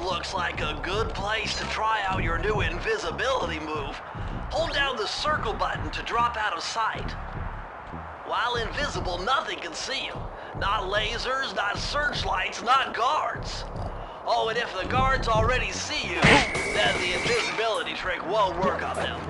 Looks like a good place to try out your new invisibility move. Hold down the circle button to drop out of sight. While invisible, nothing can see you. Not lasers, not searchlights, not guards. Oh, and if the guards already see you, then the invisibility trick won't work on them.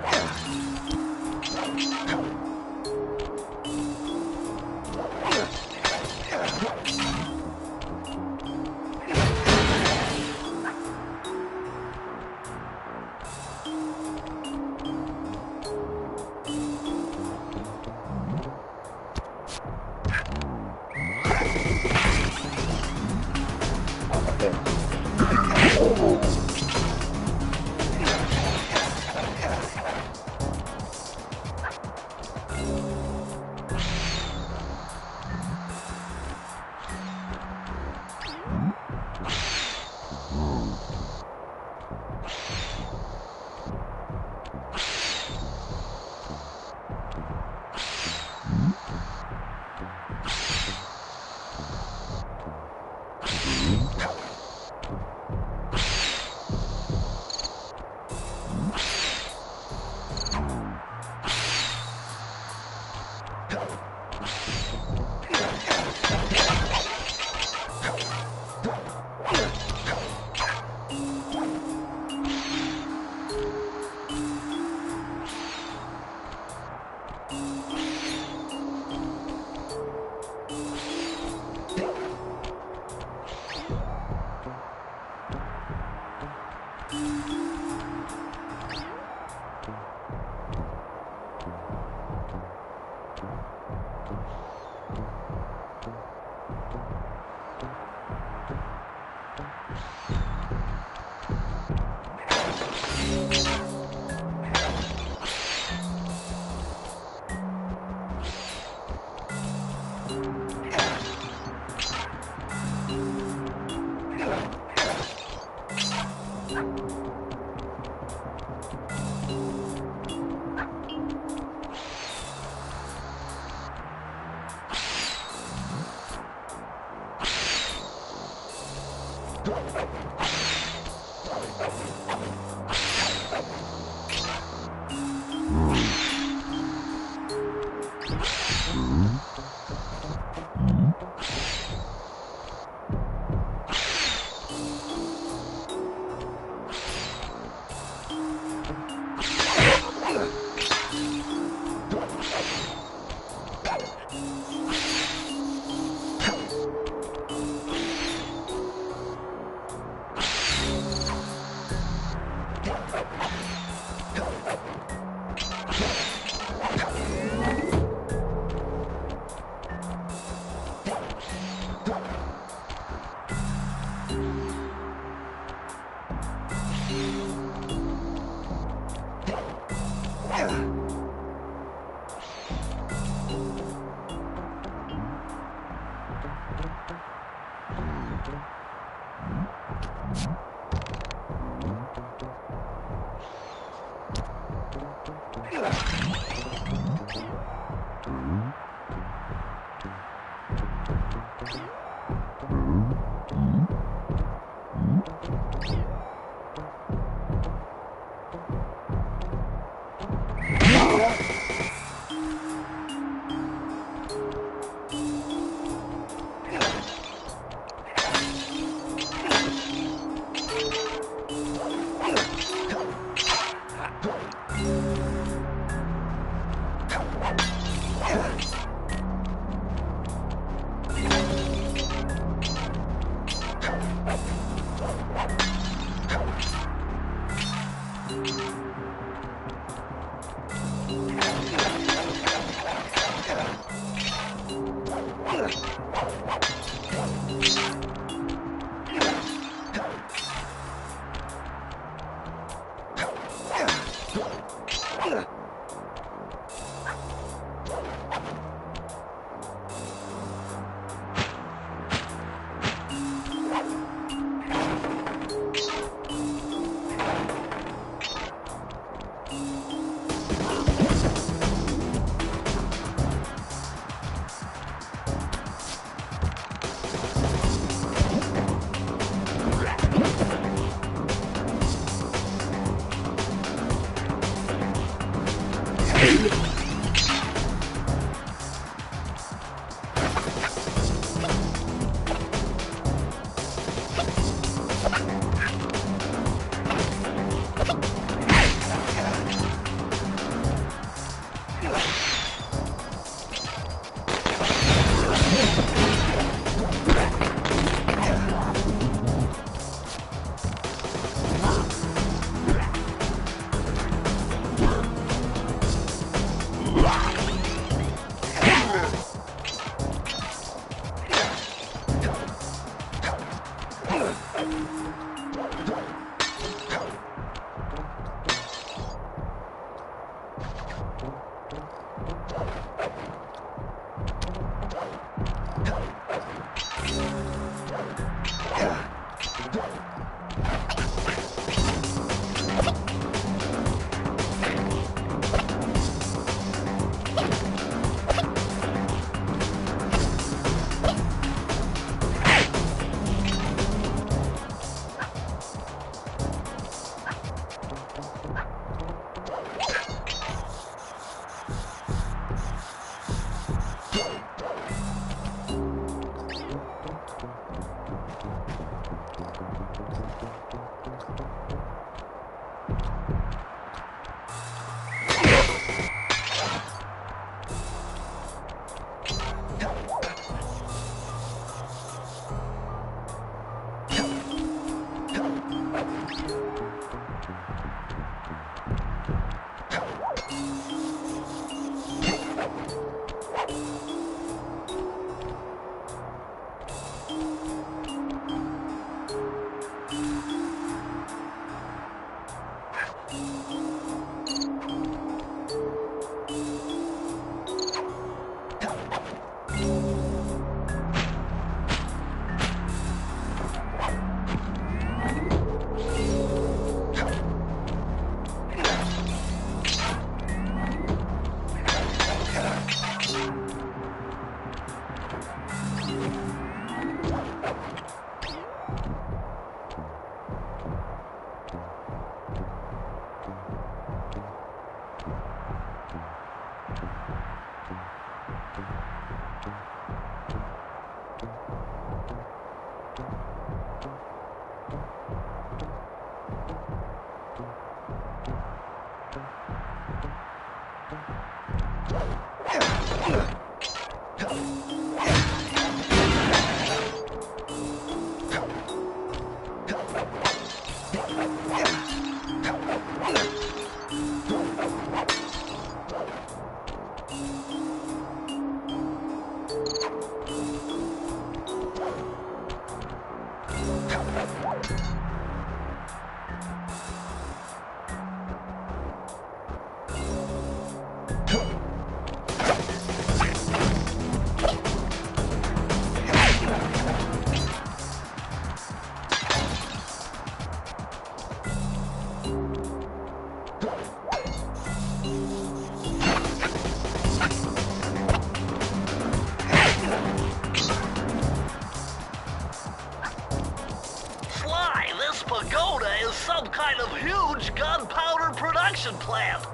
production plant.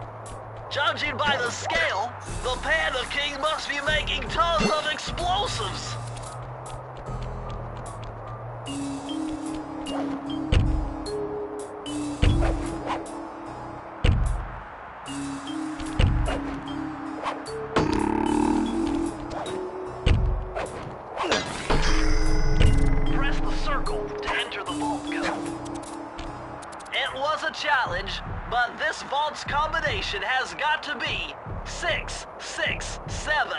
Judging by the scale, the Panda King must be making tons of explosives. Press the circle to enter the vault code. It was a challenge, but this vault's combination has got to be 667.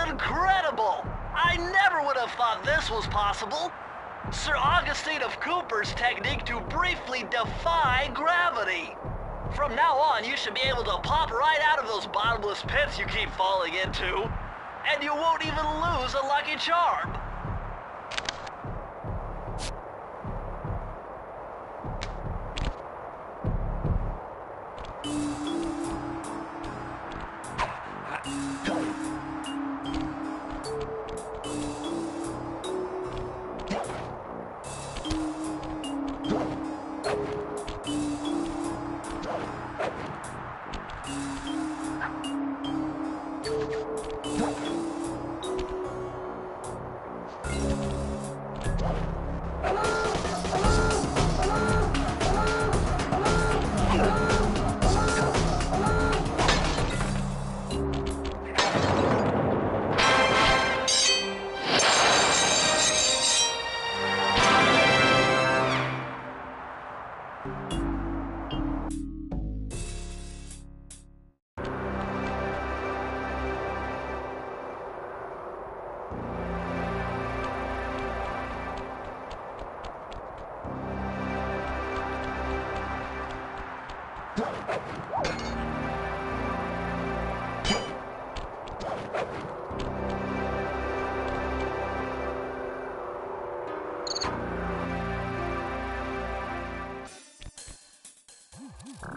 Incredible! I never would have thought this was possible. Sir Augustine of Cooper's technique to briefly defy gravity. From now on, you should be able to pop right out of those bottomless pits you keep falling into, and you won't even lose a Lucky Charm.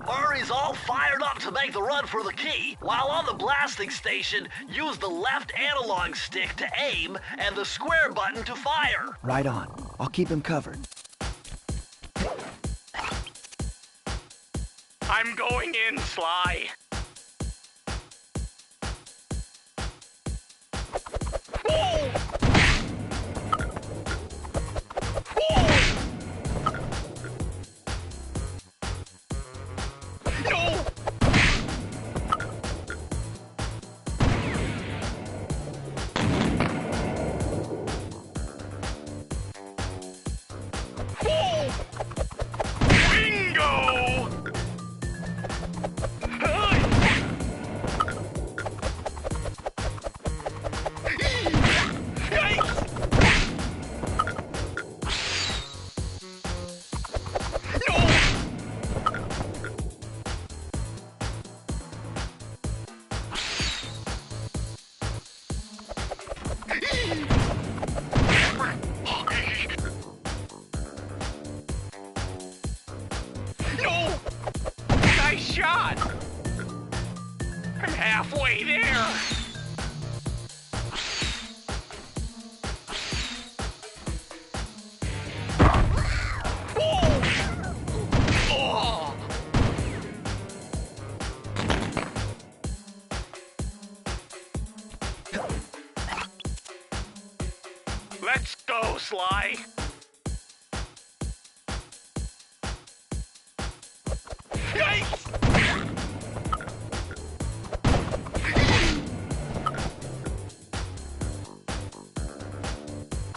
Murray's all fired up to make the run for the key. While on the blasting station, use the left analog stick to aim and the square button to fire. Right on. I'll keep him covered. I'm going in, Sly. Whoa! No! Bingo! No! Nice shot! I'm halfway there! Whoa! Oh! Let's go, Sly! Yikes!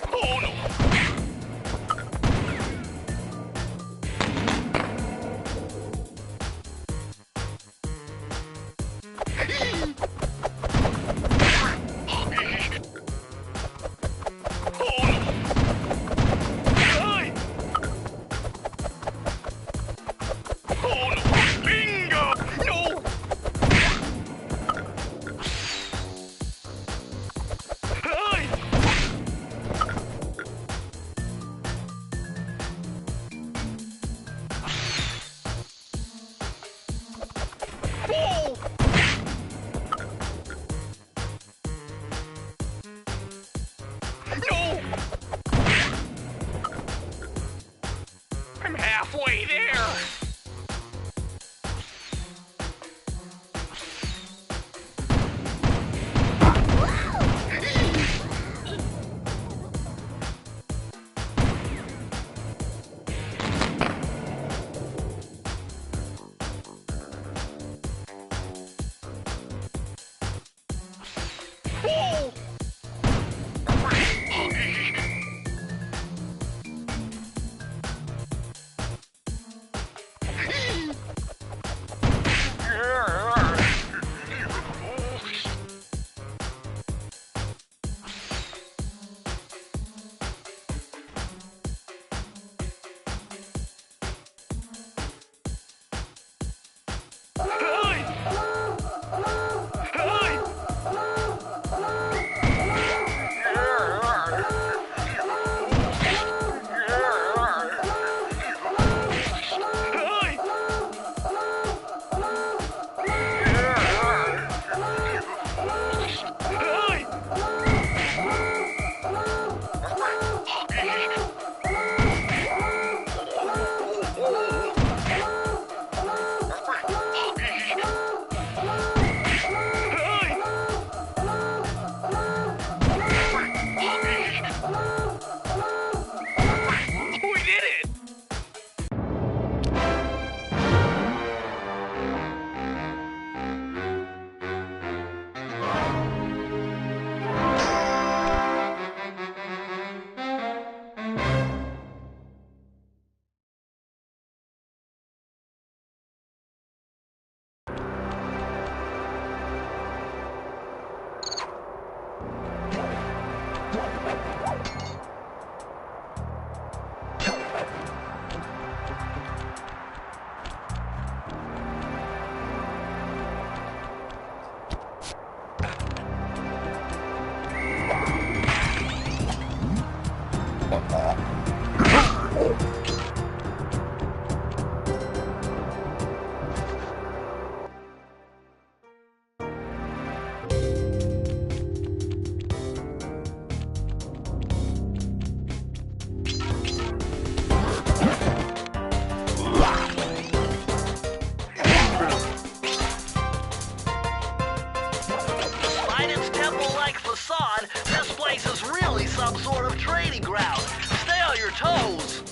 Oh no! Oh no! there! Whoa! We did it! Despite its temple-like facade, this place is really some sort of training ground. Stay on your toes.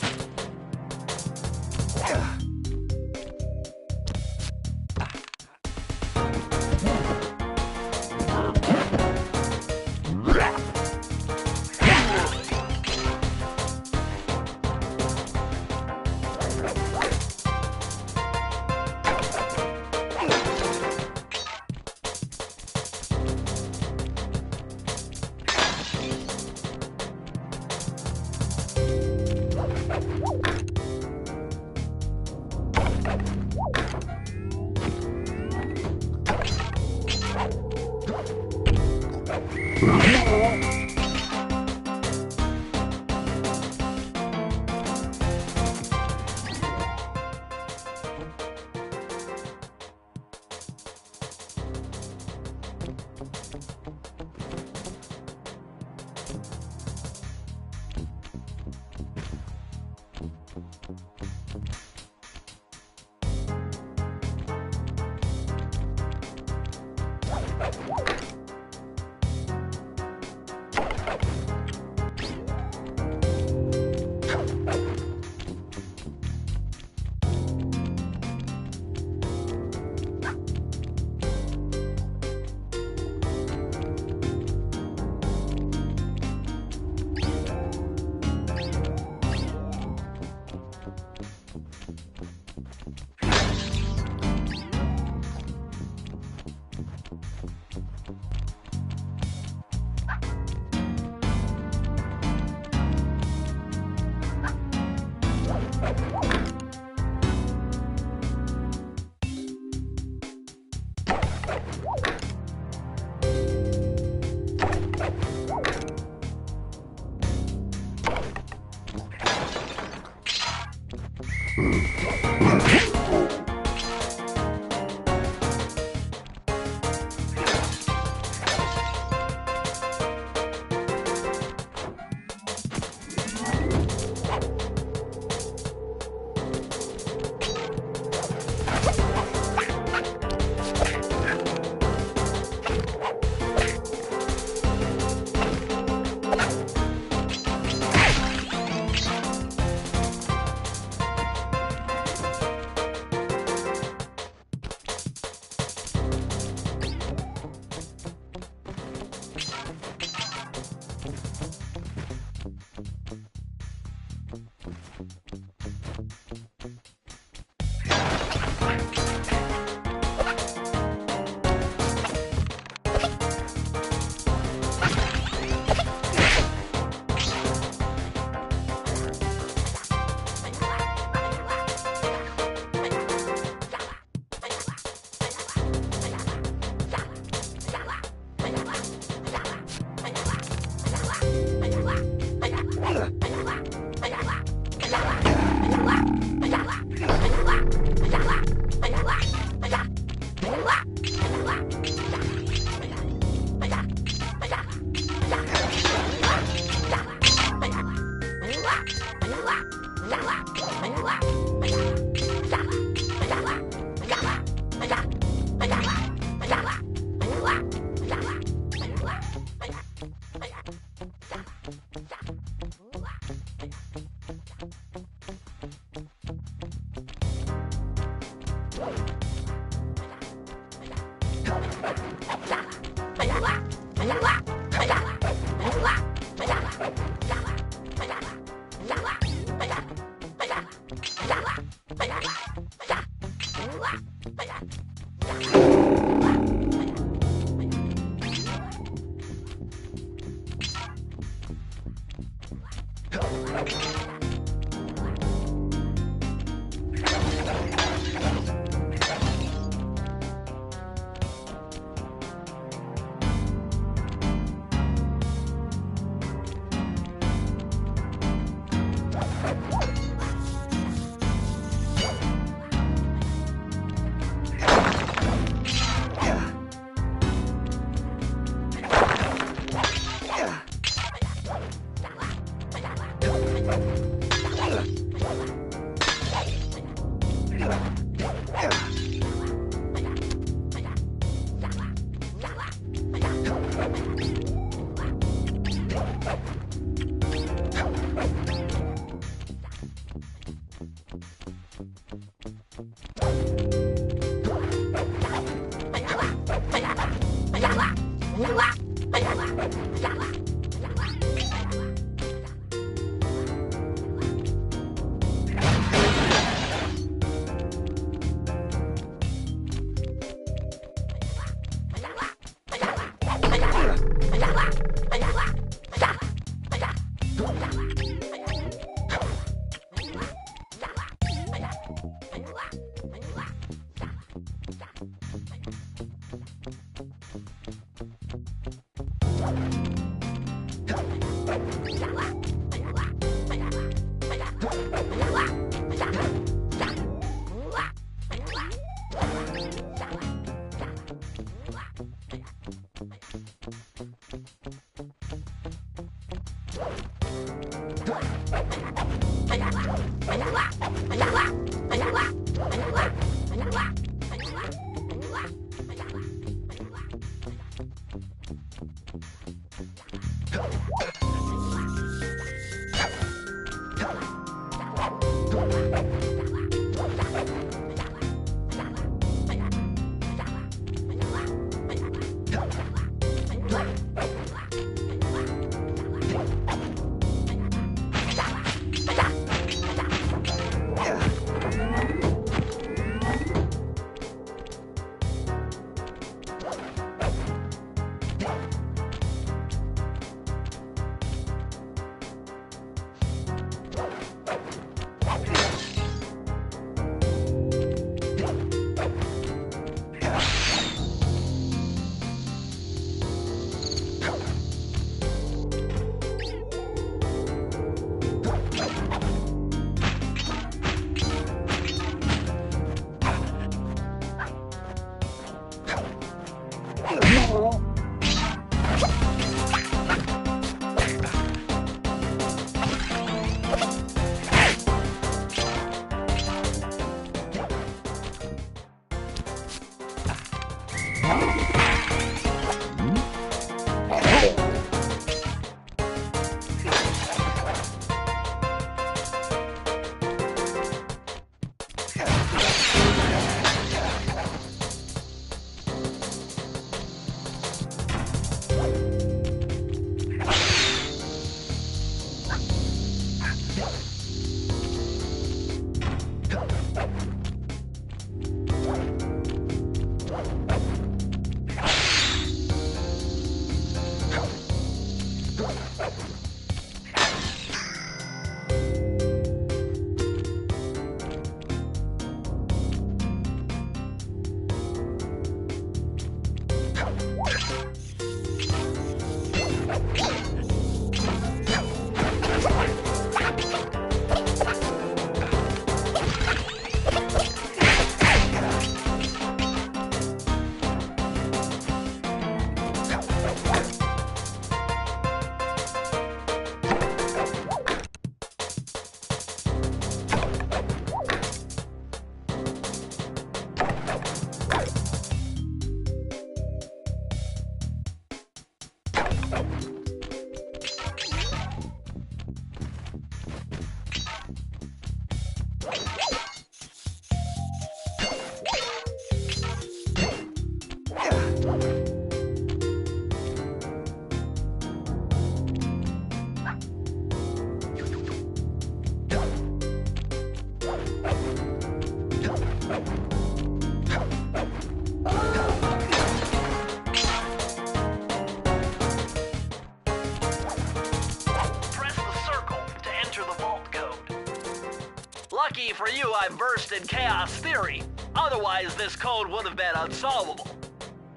Lucky for you, I versed in chaos theory. Otherwise, this code would have been unsolvable.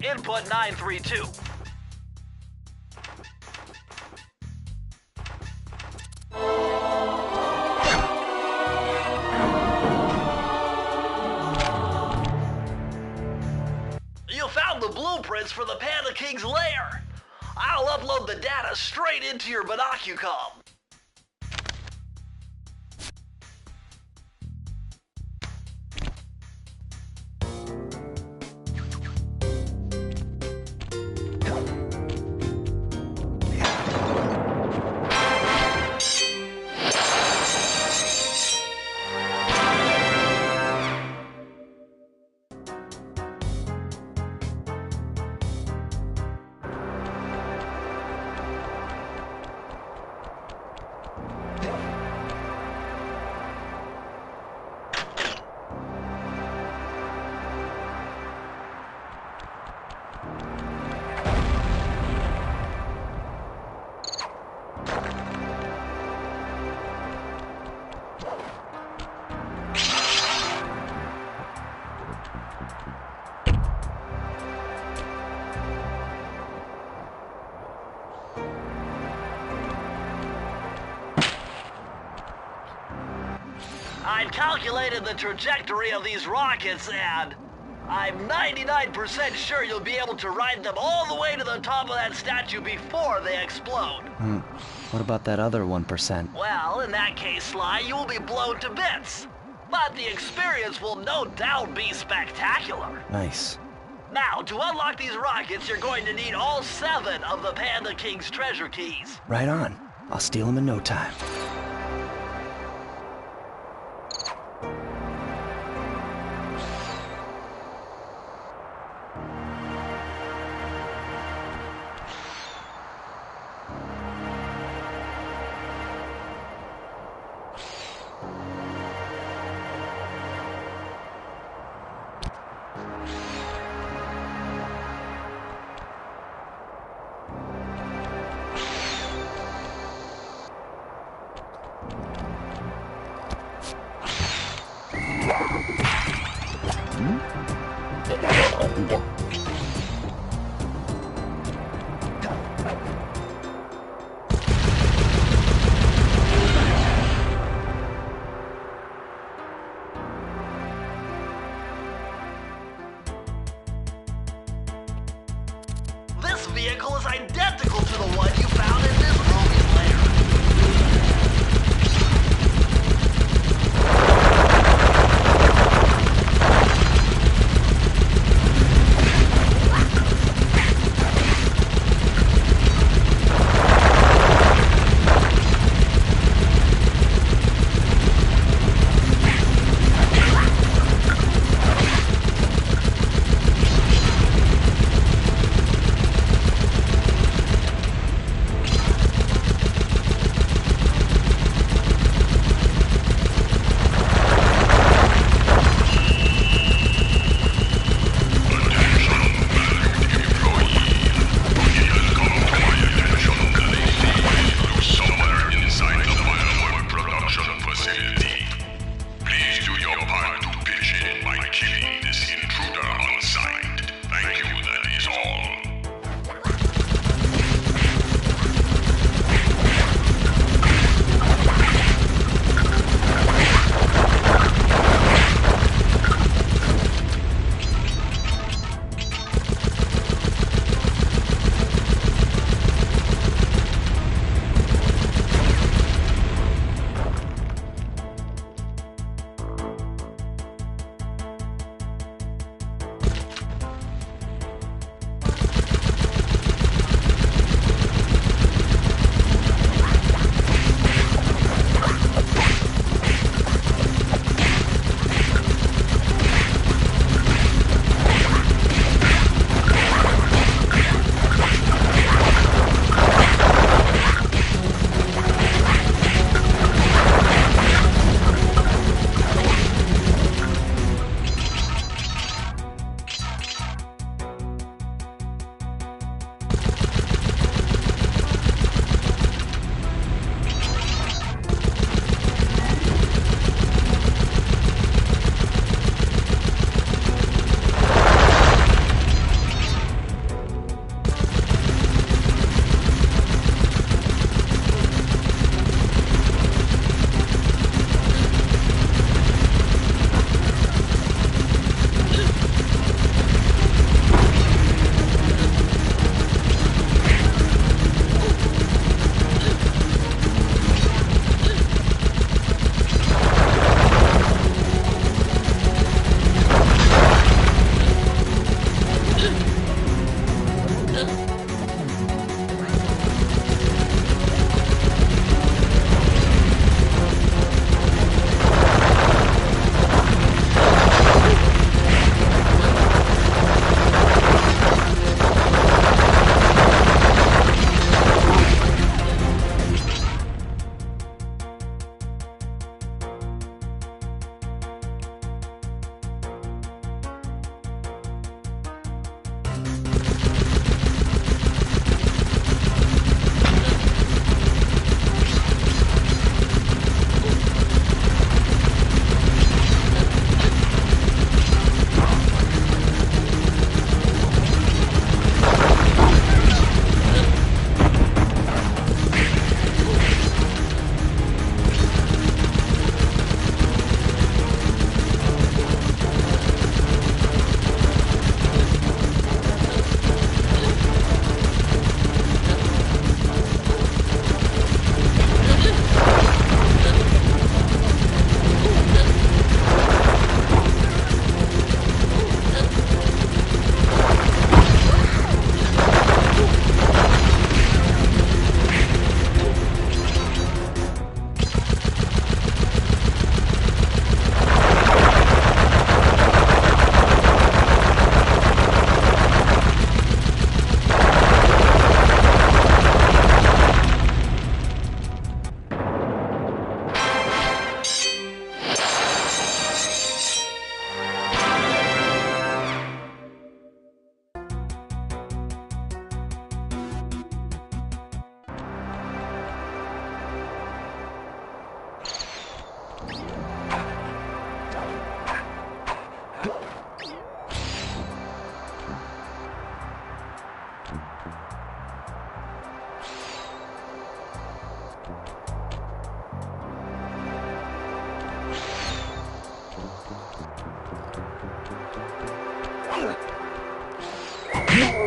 Input 932. You found the blueprints for the Panda King's lair. I'll upload the data straight into your Binocucom. calculated the trajectory of these rockets, and I'm 99% sure you'll be able to ride them all the way to the top of that statue before they explode. What about that other 1%? Well, in that case, Sly, you will be blown to bits. But the experience will no doubt be spectacular. Nice. Now, to unlock these rockets, you're going to need all 7 of the Panda King's treasure keys. Right on. I'll steal them in no time. This vehicle is identical to the one you found in this movie lair.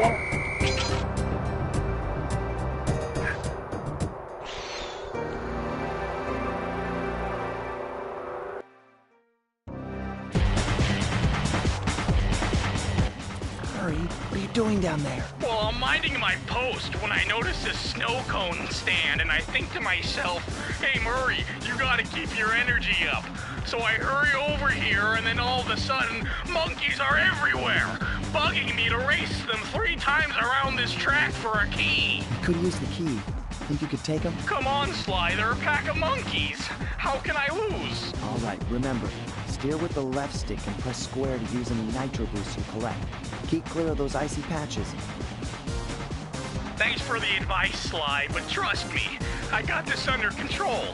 Murray, what are you doing down there? Well, I'm minding my post when I notice this snow cone stand, and I think to myself, hey Murray, you gotta keep your energy up. So I hurry over here, and then all of a sudden, monkeys are everywhere, bugging me to race them 3 times around this track for a key. I could use the key. Think you could take him? Come on, Sly, they're a pack of monkeys. How can I lose? All right, remember, steer with the left stick and press square to use any nitro boosts you collect. Keep clear of those icy patches. Thanks for the advice, Sly, but trust me, I got this under control.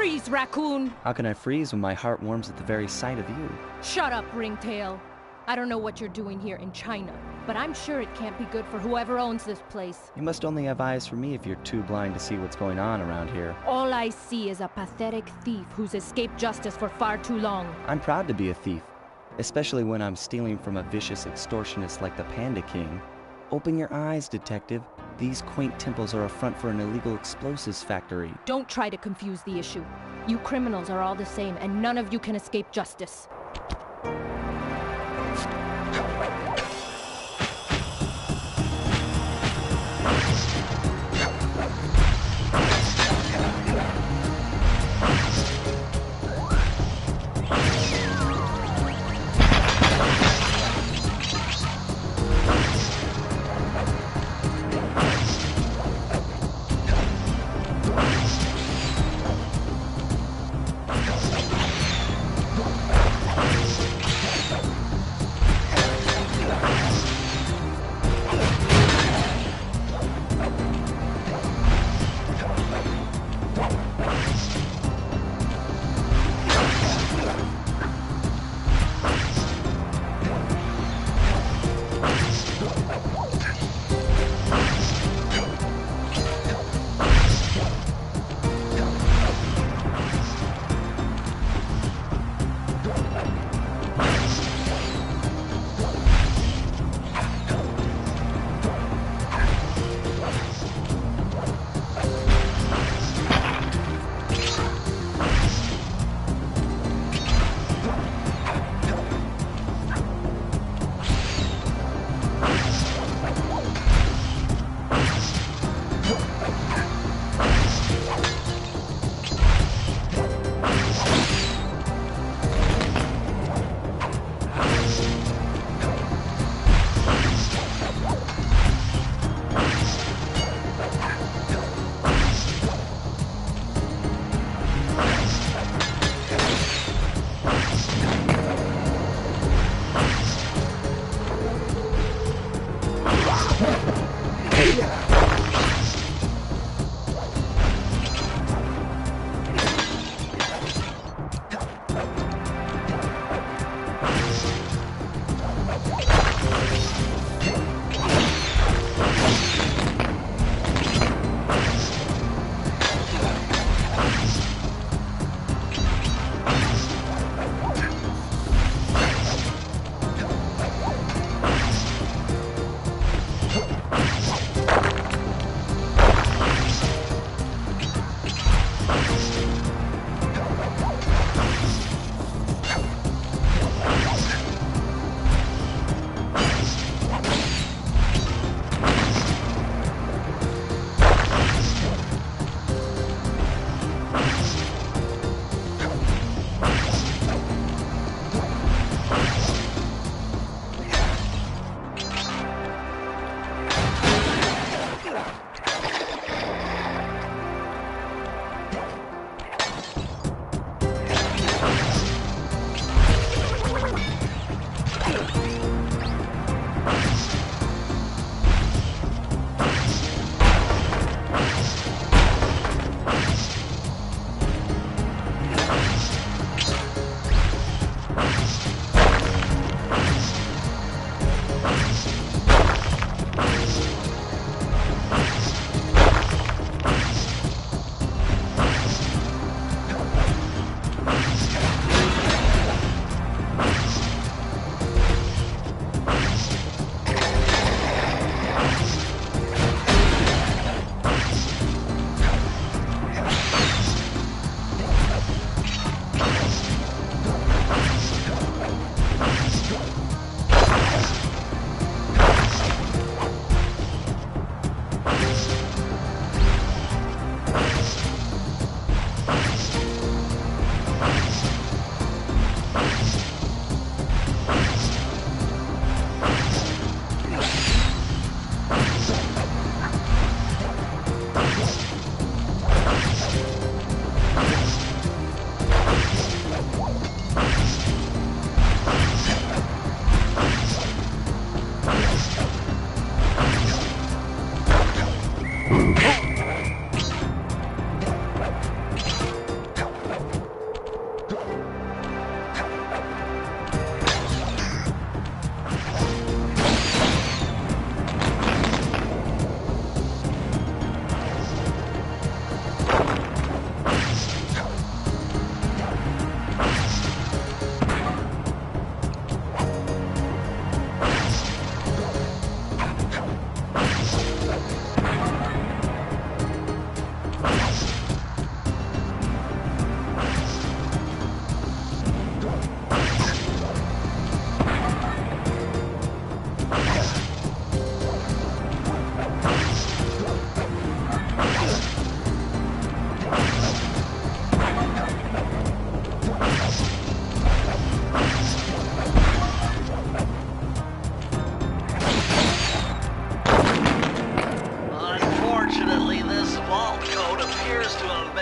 Freeze, raccoon! How can I freeze when my heart warms at the very sight of you? Shut up, Ringtail. I don't know what you're doing here in China, but I'm sure it can't be good for whoever owns this place. You must only have eyes for me if you're too blind to see what's going on around here. All I see is a pathetic thief who's escaped justice for far too long. I'm proud to be a thief, especially when I'm stealing from a vicious extortionist like the Panda King. Open your eyes, detective. These quaint temples are a front for an illegal explosives factory. Don't try to confuse the issue. You criminals are all the same, and none of you can escape justice.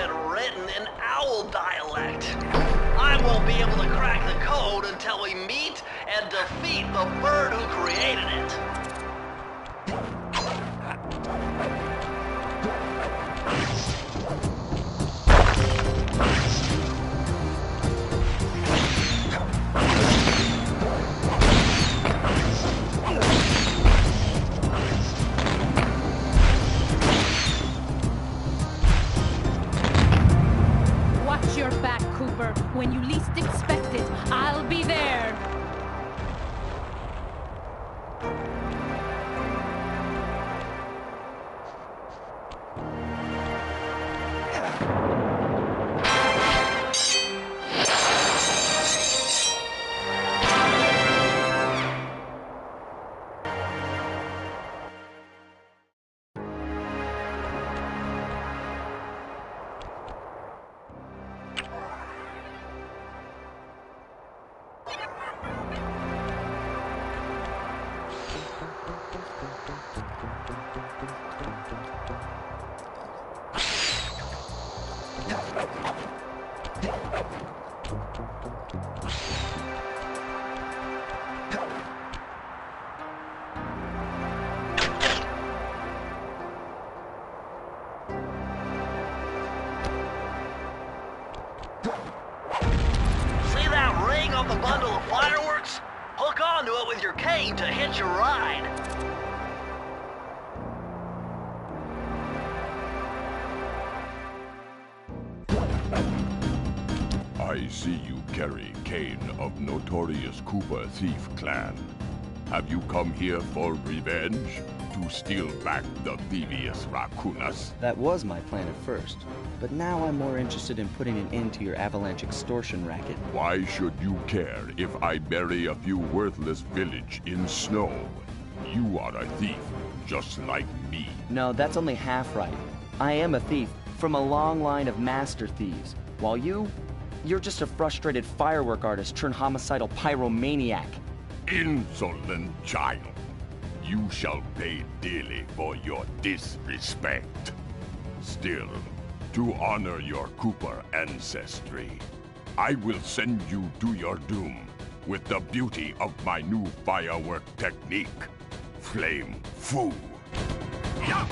been written in owl dialect. I won't be able to crack the code until we meet and defeat the bird who created it. Watch your back, Cooper. When you least expect it, I'll be there. See that ring on the bundle of fireworks? Hook onto it with your cane to hitch a ride. I see you carry Kane of notorious Cooper Thief Clan. Have you come here for revenge? To steal back the Thievius Raccoonus? That was my plan at first, but now I'm more interested in putting an end to your avalanche extortion racket. Why should you care if I bury a few worthless village in snow? You are a thief, just like me. No, that's only half right. I am a thief from a long line of master thieves, while you're just a frustrated firework artist turned homicidal pyromaniac. Insolent child. You shall pay dearly for your disrespect. Still, to honor your Cooper ancestry, I will send you to your doom with the beauty of my new firework technique, Flame Fu. Yeah.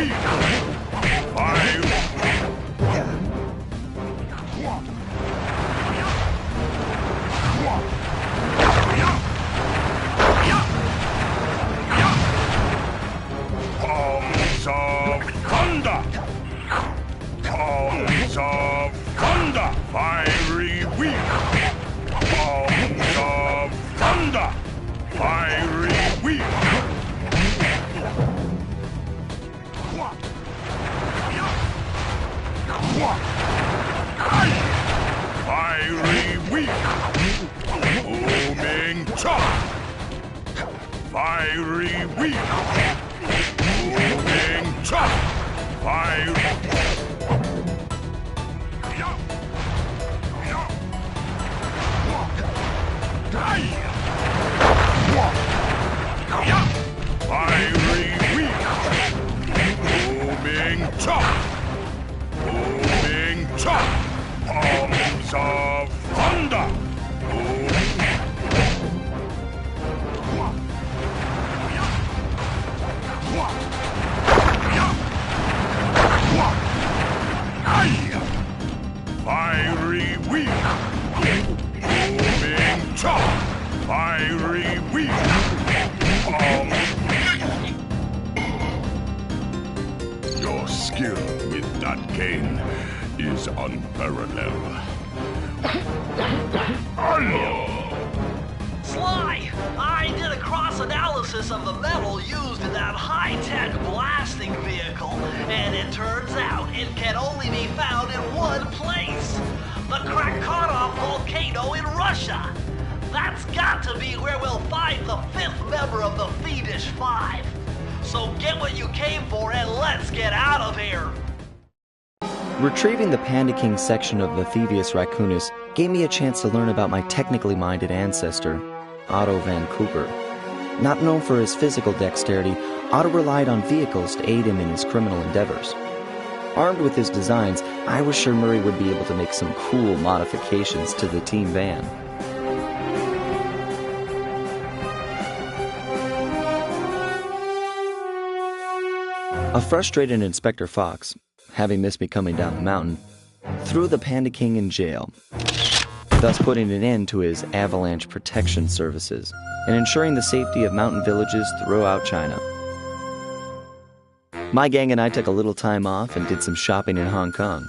weak. 5. Palms of thunder. Palms of thunder. Fiery weak. Palms of thunder. Fiery weak. Fiery weak. Booming chop. Fiery weak. Booming chop. Fire. Fiery weak. Booming chop. Booming chop. Palms of thunder. Fiery weak. Booming chop. Fiery weak. Your skill with that cane is unparalleled. Sly, I did a cross-analysis of the metal used in that high-tech blasting vehicle, and it turns out it can only be found in one place. The Krakatoa volcano in Russia. That's got to be where we'll find the 5th member of the Fiendish Five. So get what you came for and let's get out of here. Retrieving the Panda King section of the Thievius Raccoonus gave me a chance to learn about my technically minded ancestor, Otto Van Cooper. Not known for his physical dexterity, Otto relied on vehicles to aid him in his criminal endeavors. Armed with his designs, I was sure Murray would be able to make some cool modifications to the team van. A frustrated Inspector Fox, having missed me coming down the mountain, threw the Panda King in jail, thus putting an end to his avalanche protection services and ensuring the safety of mountain villages throughout China. My gang and I took a little time off and did some shopping in Hong Kong.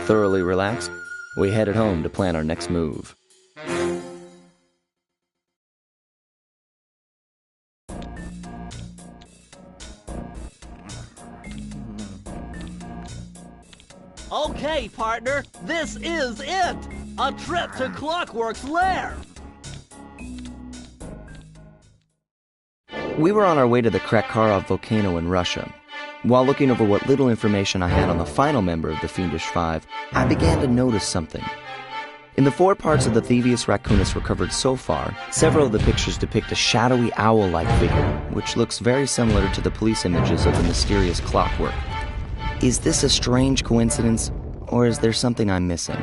Thoroughly relaxed, we headed home to plan our next move. Okay, partner, this is it! A trip to Clockwork's lair! We were on our way to the Krakatoa volcano in Russia. While looking over what little information I had on the final member of the Fiendish Five, I began to notice something. In the 4 parts of the Thievius Raccoonus recovered so far, several of the pictures depict a shadowy owl-like figure, which looks very similar to the police images of the mysterious Clockwork. Is this a strange coincidence, or is there something I'm missing?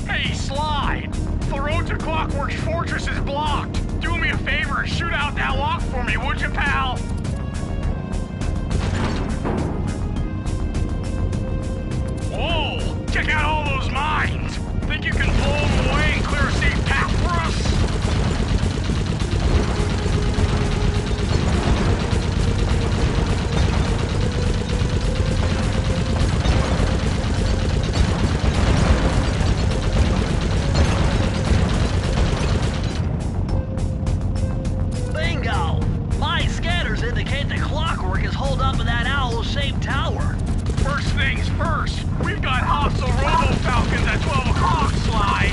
Hey, Sly! The road to Clockwork's fortress is blocked! Do me a favor and shoot out that lock for me, would you, pal? Whoa! Check out all those mines! Think you can blow them away and clear a safe path for us? Bingo! My scanners indicate the Clockwork is holed up in that owl-shaped tower. First things first, we've got hostile robo-falcons at 12 o'clock, Sly!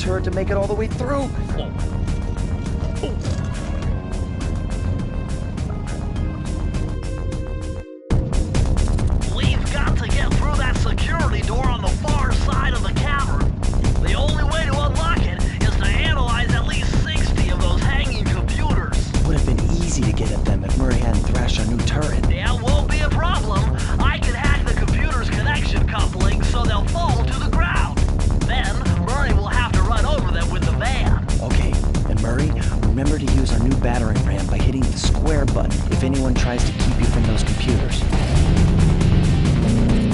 turret to make it all the way through. We've got to get through that security door on the far side of the cavern. The only way to unlock it is to analyze at least 60 of those hanging computers. Would have been easy to get at them if Murray hadn't thrashed our new turret. Yeah, won't be a problem. I can hack the computer's connection coupling so they'll fall to the ground. Then, Murray will have to run over them with the van. Okay, and Murray, remember to use our new battering ram by hitting the square button if anyone tries to keep you from those computers.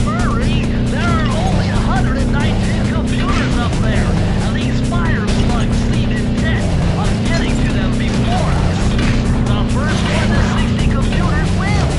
Murray, there are only 119 computers up there, and these fire slugs seem intent on getting to them before us. The first one to 60 computers wins.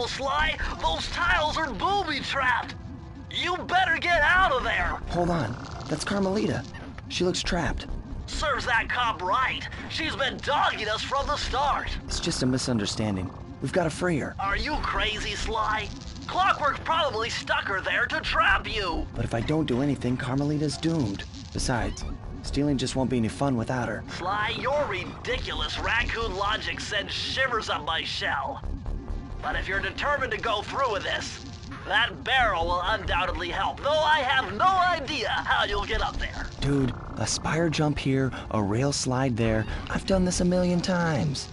Sly! Those tiles are booby-trapped! You better get out of there! Hold on. That's Carmelita. She looks trapped. Serves that cop right. She's been dogging us from the start. It's just a misunderstanding. We've got to free her. Are you crazy, Sly? Clockwork probably stuck her there to trap you. But if I don't do anything, Carmelita's doomed. Besides, stealing just won't be any fun without her. Sly, your ridiculous raccoon logic sends shivers up my shell. But if you're determined to go through with this, that barrel will undoubtedly help, though I have no idea how you'll get up there. Dude, a spire jump here, a rail slide there. I've done this a million times.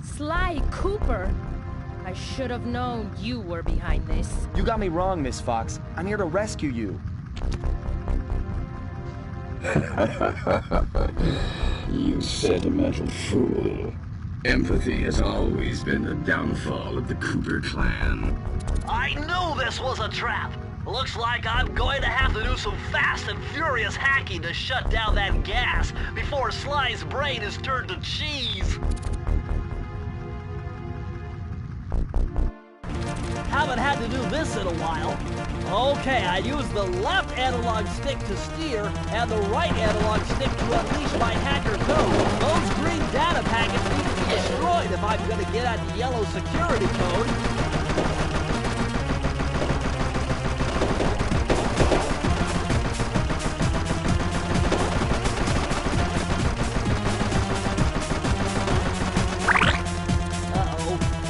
Sly Cooper! I should have known you were behind this. You got me wrong, Miss Fox. I'm here to rescue you. You sentimental fool. Empathy has always been the downfall of the Cooper clan. I knew this was a trap. Looks like I'm going to have to do some fast and furious hacking to shut down that gas before Sly's brain is turned to cheese. Haven't had to do this in a while. Okay, I use the left analog stick to steer and the right analog stick to unleash my hacker code. Those green data packets need to be destroyed if I'm going to get at the yellow security code.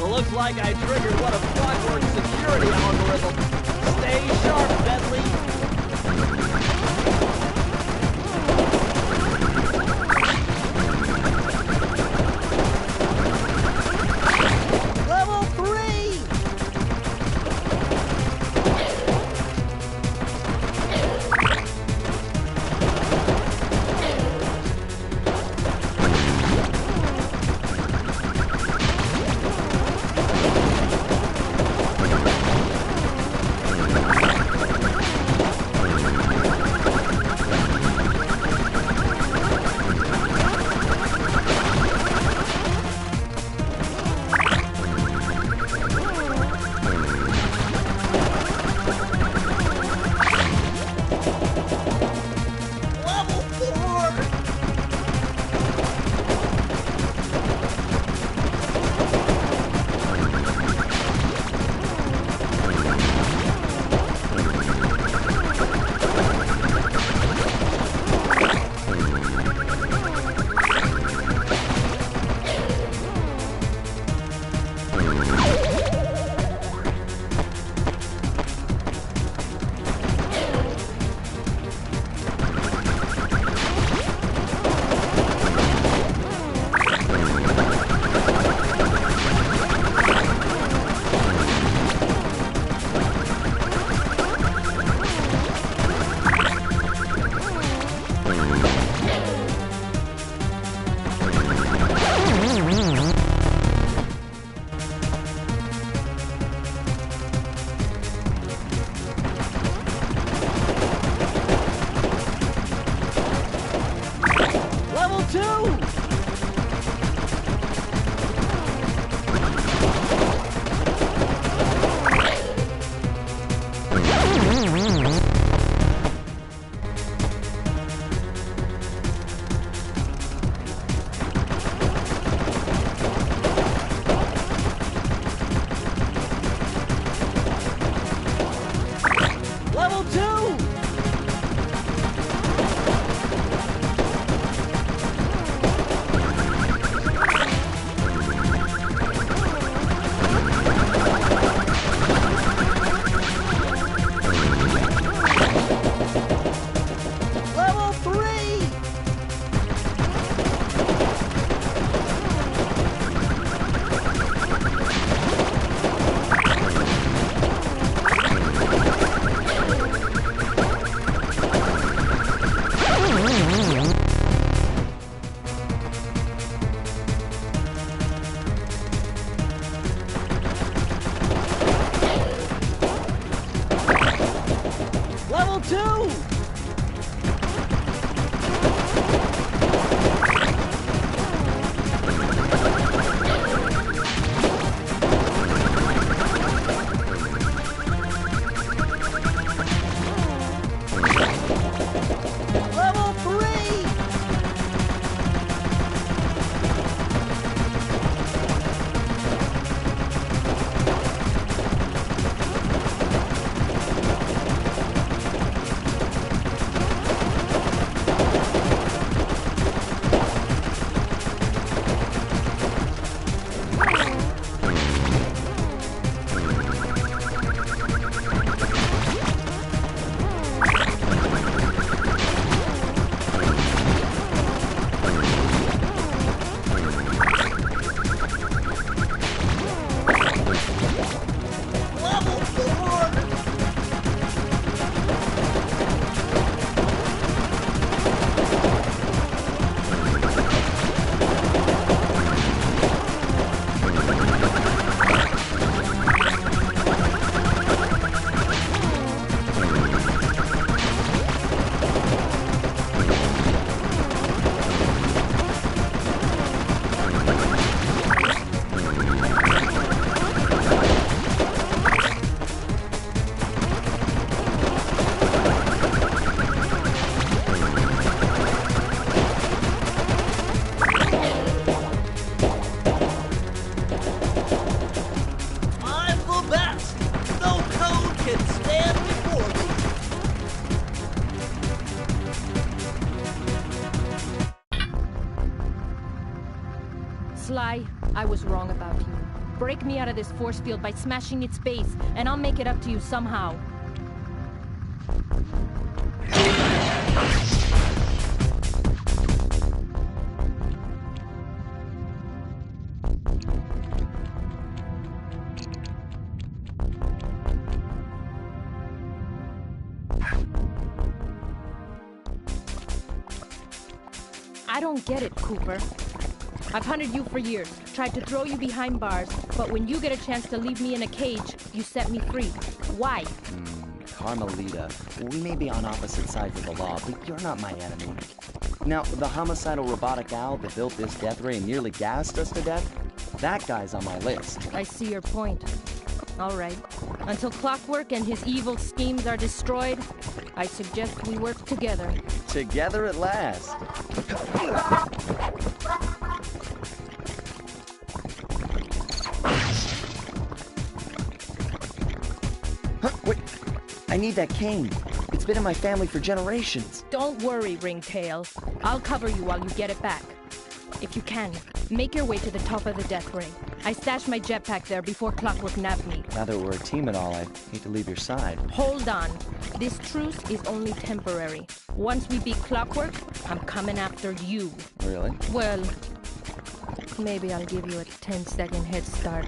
Looks like I triggered one of Clockwork's security algorithms. Stay sharp, Bentley. Level 3! Guy, I was wrong about you. Break me out of this force field by smashing its base, and I'll make it up to you somehow. I don't get it, Cooper. I've hunted you for years, tried to throw you behind bars, but when you get a chance to leave me in a cage, you set me free. Why? Carmelita, we may be on opposite sides of the law, but you're not my enemy. Now, the homicidal robotic owl that built this death ray and nearly gassed us to death, that guy's on my list. I see your point. All right. Until Clockwork and his evil schemes are destroyed, I suggest we work together. Together at last. Huh, wait. I need that cane. It's been in my family for generations. Don't worry, Ringtail. I'll cover you while you get it back. If you can, make your way to the top of the death ray. I stashed my jetpack there before Clockwork nabbed me. Now that we're a team and all, I hate to leave your side. Hold on. This truce is only temporary. Once we beat Clockwork, I'm coming after you. Really? Well, maybe I'll give you a 10-second head start.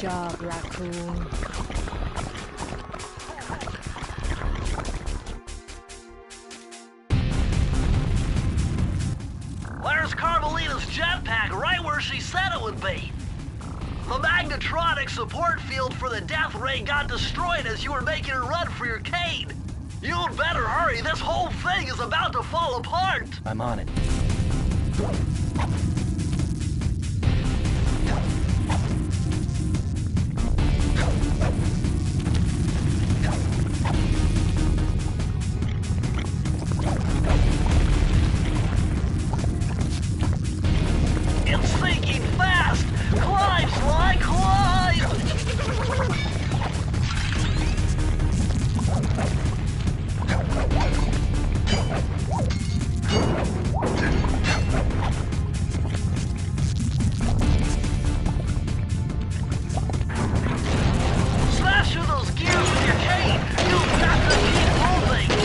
job, raccoon. There's Carmelita's jetpack right where she said it would be. The magnetronic support field for the death ray got destroyed as you were making a run for your cane. You'd better hurry, this whole thing is about to fall apart. I'm on it. It's sinking fast! Climb, Sly, climb! Smash through those gears with your cane! You've got to keep moving!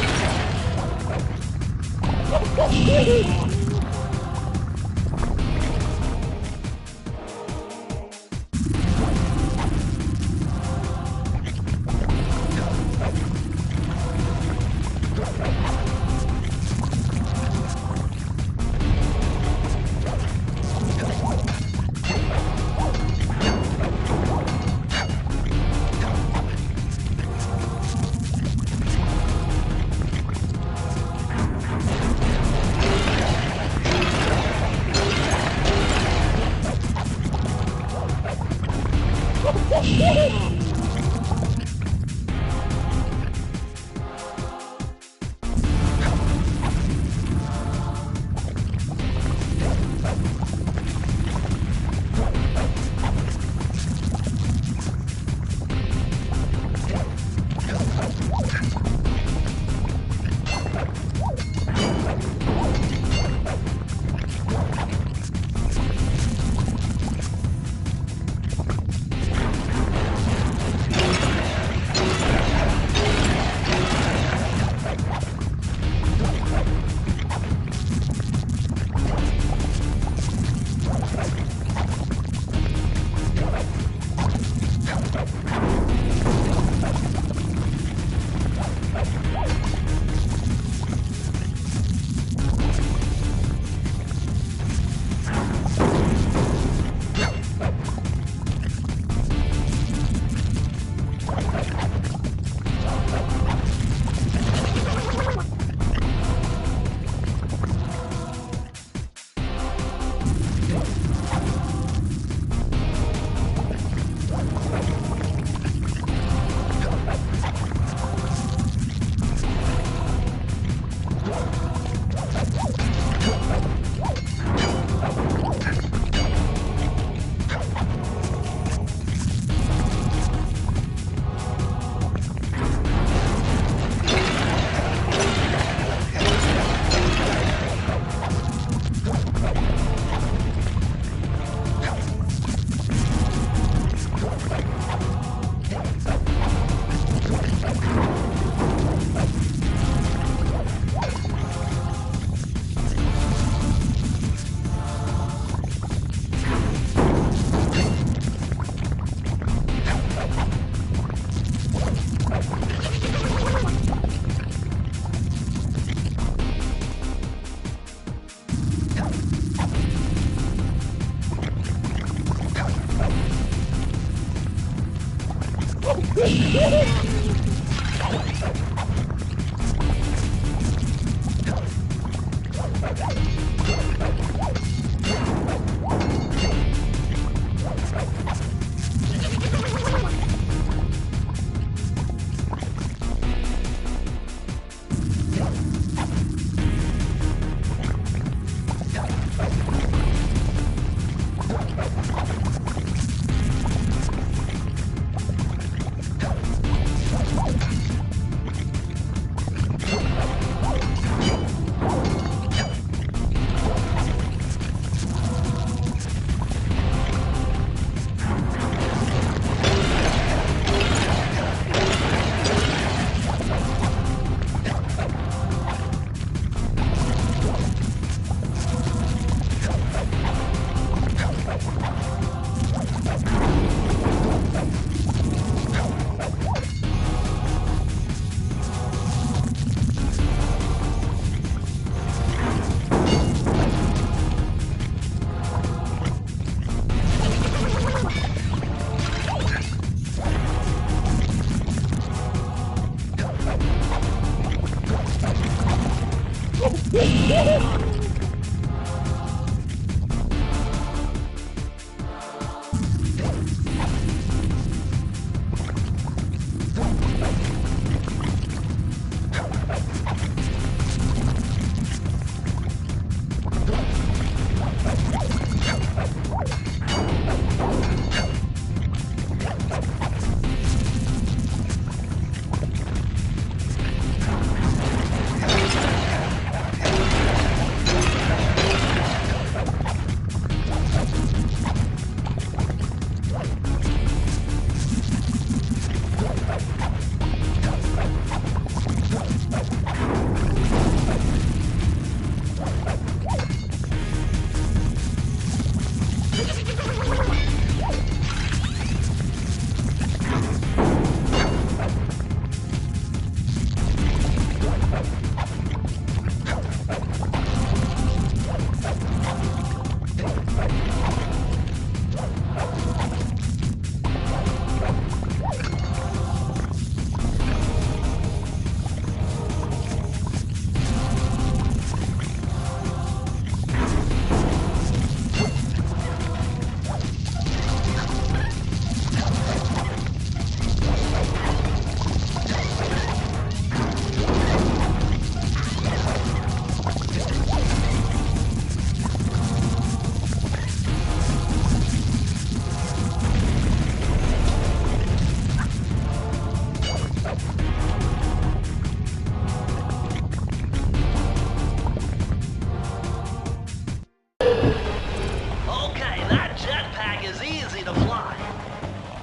Okay, that jetpack is easy to fly.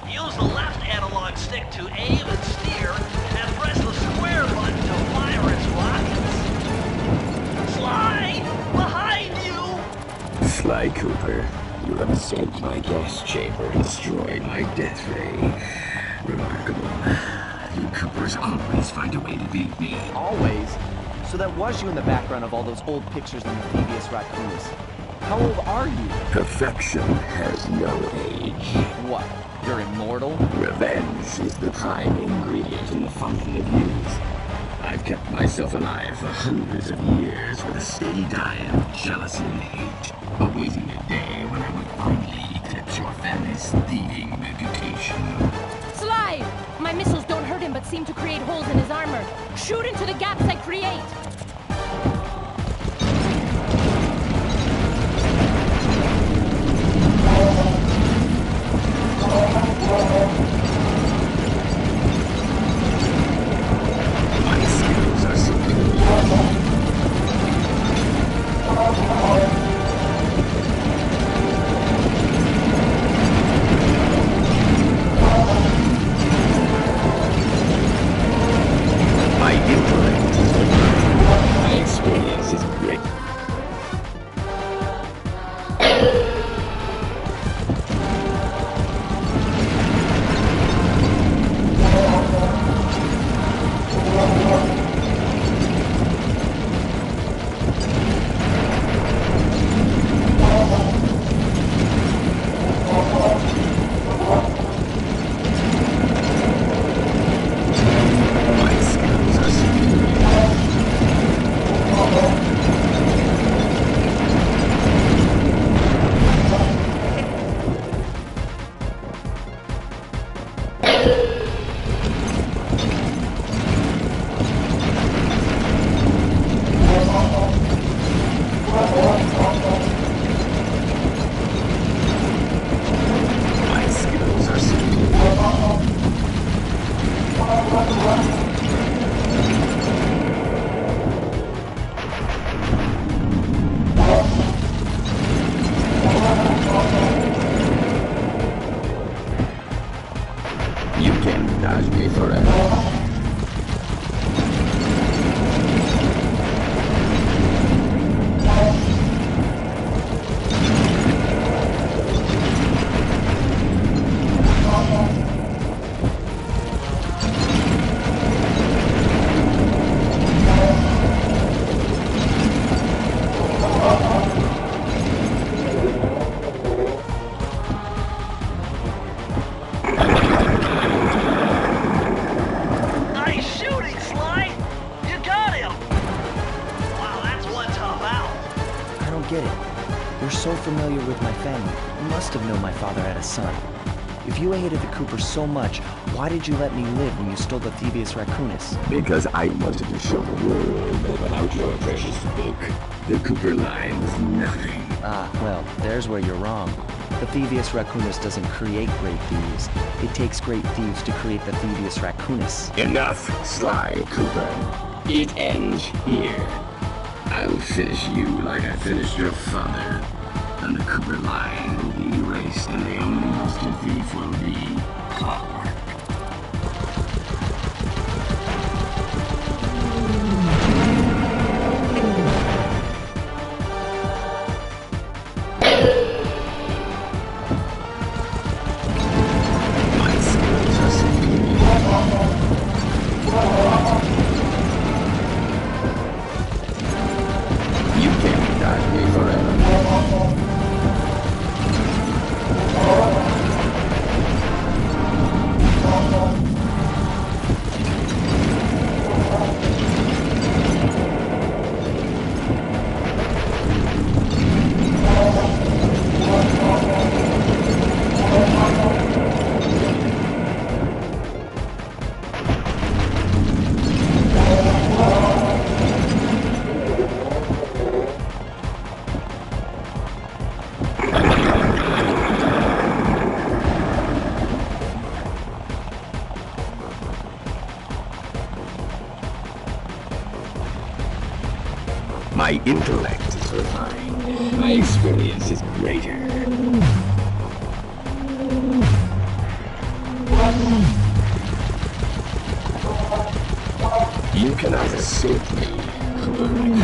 Use the left analog stick to aim and steer, and press the square button to fire its rockets. Sly! Behind you! Sly Cooper, you have escaped my gas chamber and destroyed my death ray. Remarkable. You Coopers always find a way to beat me. Always. So that was you in the background of all those old pictures in the previous raccoons. How old are you? Perfection has no age. What? You're immortal? Revenge is the prime ingredient in the fountain of youth. I've kept myself alive for hundreds of years with a steady diet of jealousy and hate, awaiting a day when I would finally eclipse your family's thieving reputation. Sly! My missiles don't hurt him but seem to create holes in his armor. Shoot into the gaps I create! My skills are superior. My intellect is get it. You're so familiar with my family. You must have known my father had a son. If you hated the Coopers so much, why did you let me live when you stole the Thievius Raccoonus? Because I wanted to show the world that without your precious book, the Cooper line was nothing. Ah, well, there's where you're wrong. The Thievius Raccoonus doesn't create great thieves. It takes great thieves to create the Thievius Raccoonus. Enough, Sly Cooper. It ends here. I'll finish you like I finished your father. And the Cooper line will be erased, and the only master thief will be Clockwork. My skills are superior. You can't guide me forever. My intellect is refined. My experience is greater. You cannot escape me, Cooper Raccoon.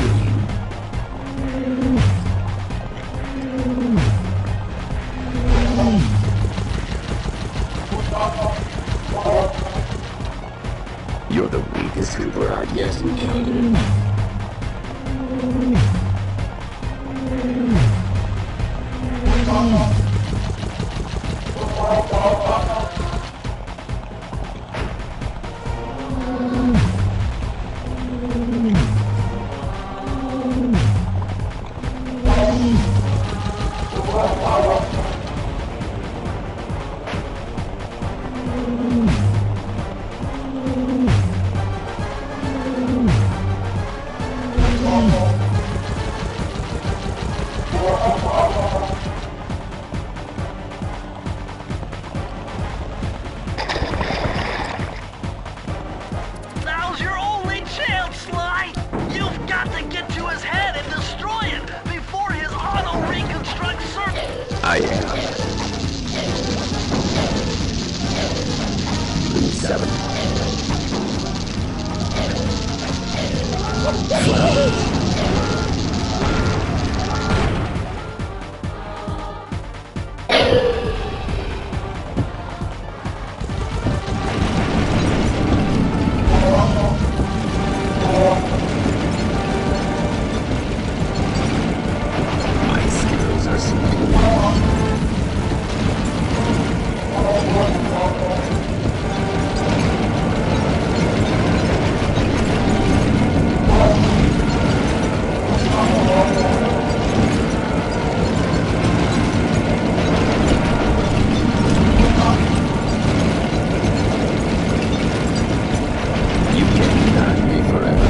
You're the weakest Cooper I've yet encountered. Now's your only chance, Sly! You've got to get to his head and destroy it before his auto-reconstruct circuit! I am. Blue 7. My skills are superior. You can't guide me forever.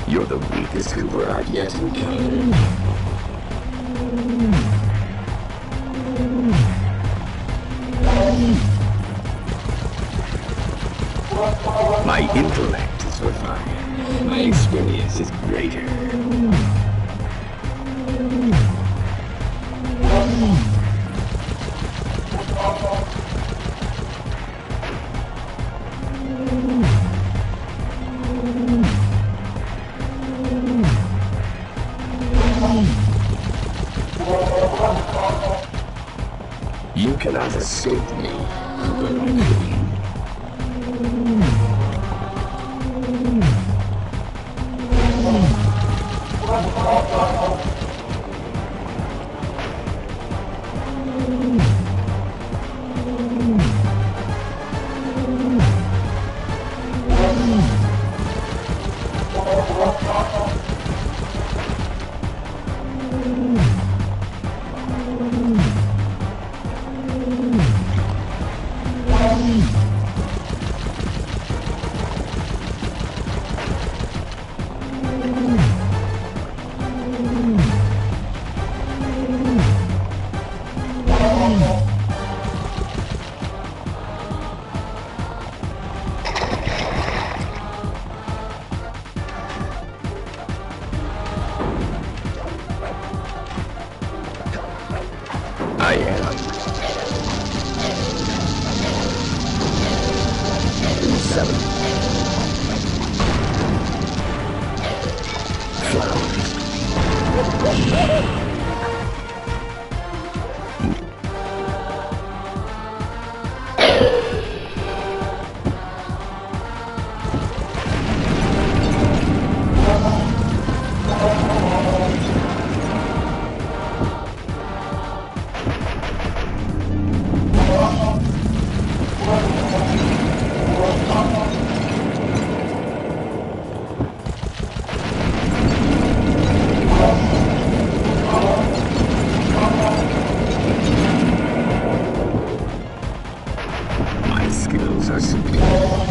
You're the weakest Cooper I've yet encountered. My intellect is refined. My experience is greater. You cannot escape me, Cooper Raccoon. I am. 7. Flowers. My skills are superior.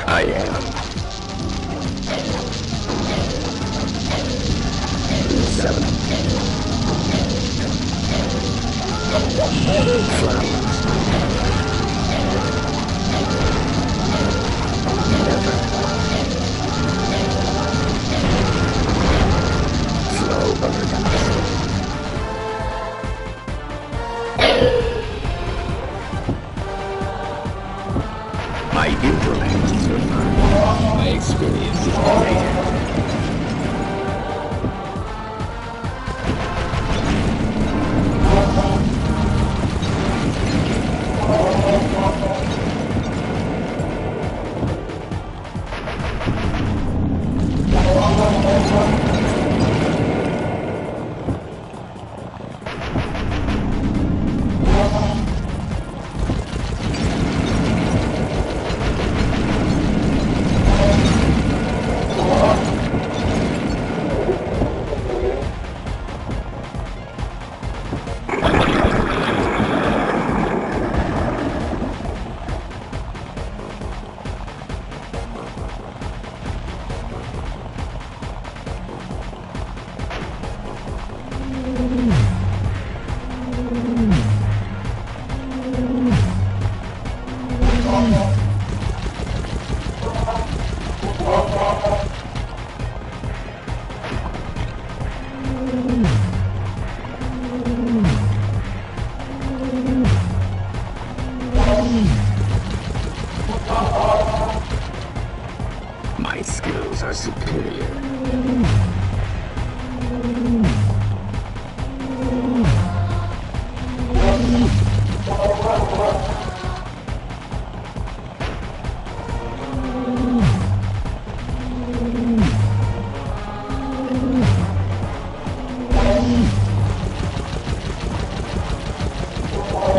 I am. 7. Flowers. Never. Flow over the My intellect is refined. My experience is greater.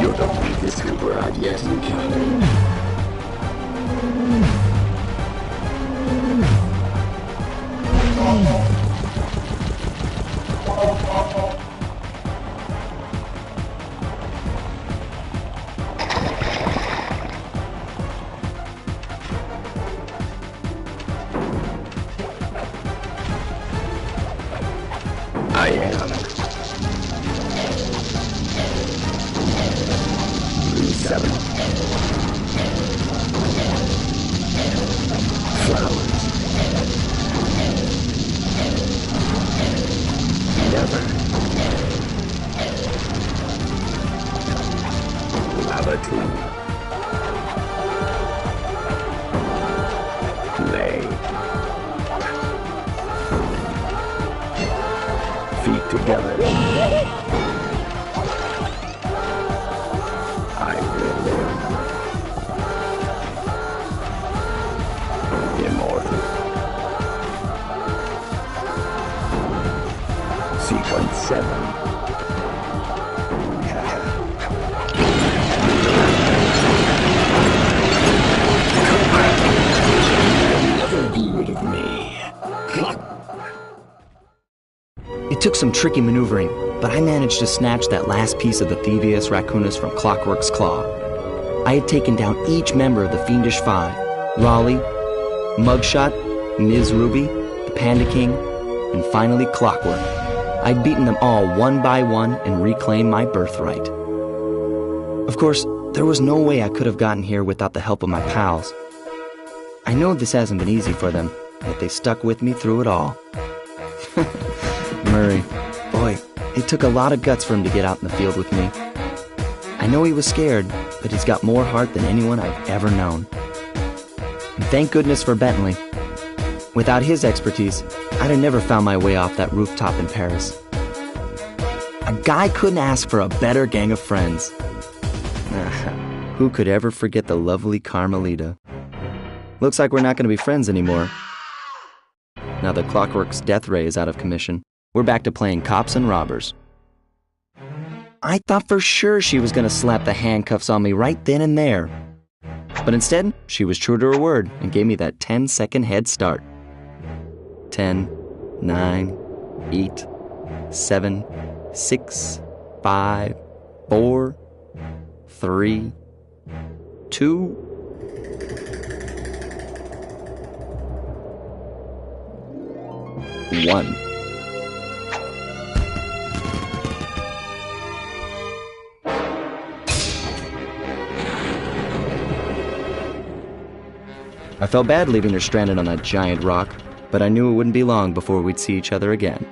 You're the weakest Cooper I've yet encountered. I am. Blue 7. Flowers. Never. Lava 2. Play. Feet together. I will live. Immortal. Sequence 7. You'll never be rid of me. It took some tricky maneuvering, but I managed to snatch that last piece of the Thievius Raccoonus from Clockwork's claw. I had taken down each member of the Fiendish Five: Raleigh, Mugshot, Ms. Ruby, the Panda King, and finally Clockwork. I'd beaten them all one by one and reclaimed my birthright. Of course, there was no way I could have gotten here without the help of my pals. I know this hasn't been easy for them, yet they stuck with me through it all. Murray, boy, it took a lot of guts for him to get out in the field with me. I know he was scared, but he's got more heart than anyone I've ever known. And thank goodness for Bentley. Without his expertise, I'd have never found my way off that rooftop in Paris. A guy couldn't ask for a better gang of friends. Who could ever forget the lovely Carmelita? Looks like we're not going to be friends anymore. Now that Clockwork's death ray is out of commission, we're back to playing cops and robbers. I thought for sure she was going to slap the handcuffs on me right then and there. But instead, she was true to her word and gave me that 10-second head start. 10, 9, 8, 7, 6, 5, 4, 3, 2... One. I felt bad leaving her stranded on that giant rock, but I knew it wouldn't be long before we'd see each other again.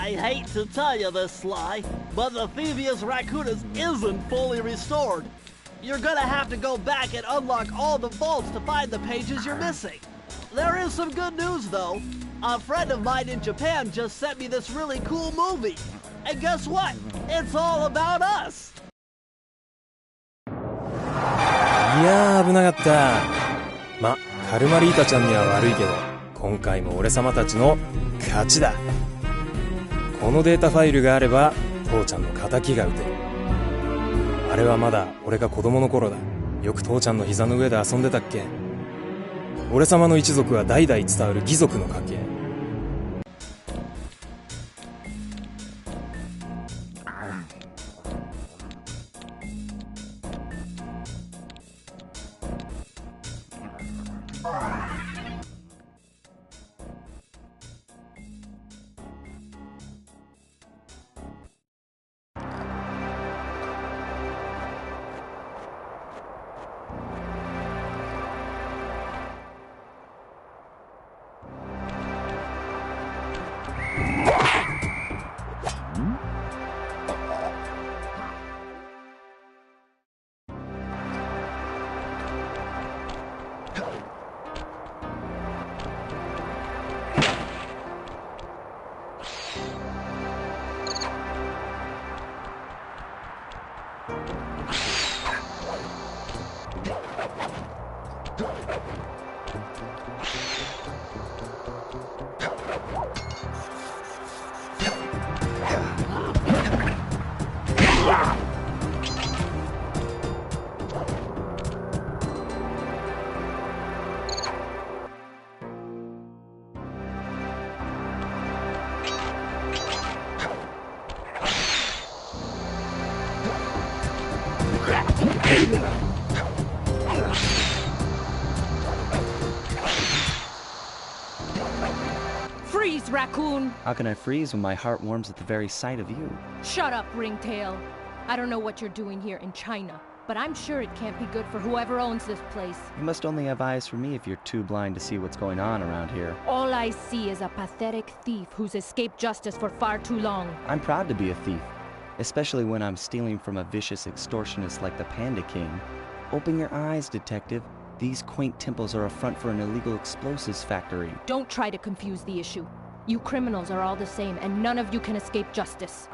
I hate to tell you this, Sly, but the Thievius Raccoonus isn't fully restored. You're gonna have to go back and unlock all the vaults to find the pages you're missing. There is some good news, though. A friend of mine in Japan just sent me this really cool movie. And guess what? It's all about us! いやー危なかった。ま、カルマリータちゃんには悪いけど、今回も俺様たちの勝ちだ。このデータファイルがあれば父ちゃんの仇が撃てる。あれはまだ俺が子供の頃だ。よく父ちゃんの膝の上で遊んでたっけ。俺様の一族は代々伝わる義族の家系。Freeze, raccoon! How can I freeze when my heart warms at the very sight of you? Shut up, Ringtail. I don't know what you're doing here in China, but I'm sure it can't be good for whoever owns this place. You must only have eyes for me if you're too blind to see what's going on around here. All I see is a pathetic thief who's escaped justice for far too long. I'm proud to be a thief, especially when I'm stealing from a vicious extortionist like the Panda King. Open your eyes, detective. These quaint temples are a front for an illegal explosives factory. Don't try to confuse the issue. You criminals are all the same, and none of you can escape justice.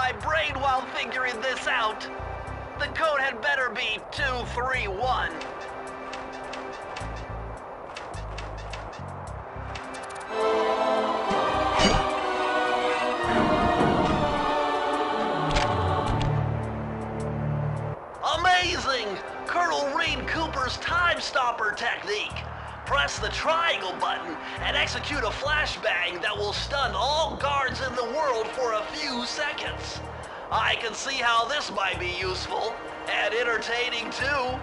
my brain while figuring this out. The code had better be 231. Amazing! Colonel Reed Cooper's Time Stopper technique. Press the triangle button and execute a flashbang that will stun all guards in the world for a few seconds. I can see how this might be useful and entertaining too.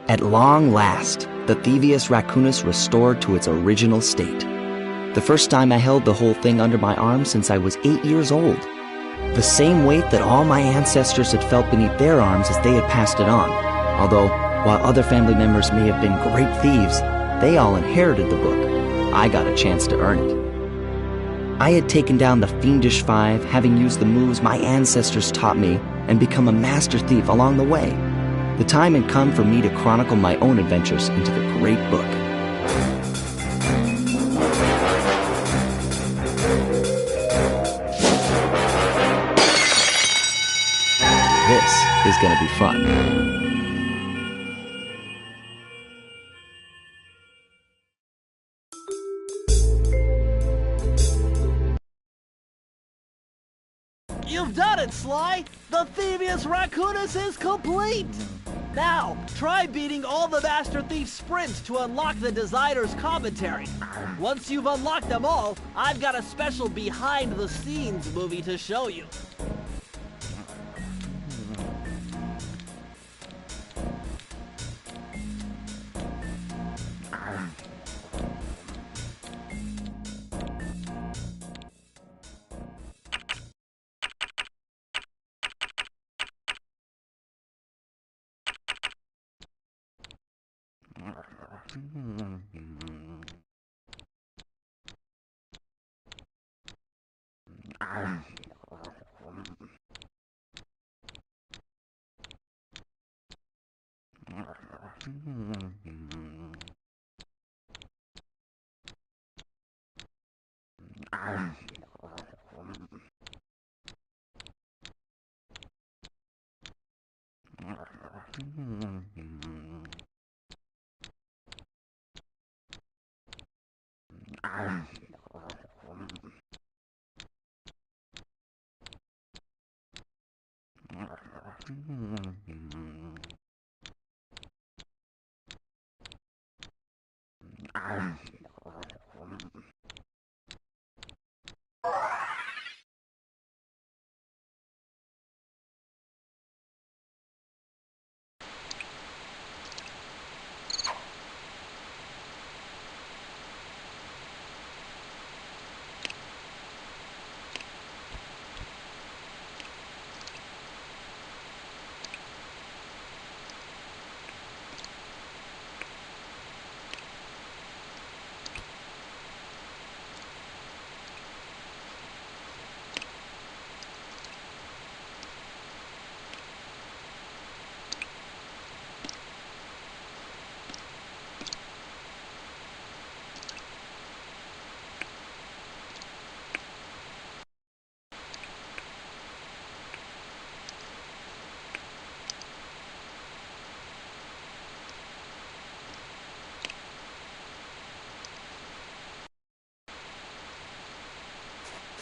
At long last, the Thievius Raccoonus restored to its original state. The first time I held the whole thing under my arm since I was 8 years old. The same weight that all my ancestors had felt beneath their arms as they had passed it on. Although, while other family members may have been great thieves, they all inherited the book. I got a chance to earn it. I had taken down the Fiendish Five, having used the moves my ancestors taught me, and become a master thief along the way. The time had come for me to chronicle my own adventures into the great book. This is gonna be fun. You've done it, Sly! The Thievius Raccoonus is complete! Now, try beating all the Master Thief sprints to unlock the designer's commentary. Once you've unlocked them all, I've got a special behind-the-scenes movie to show you.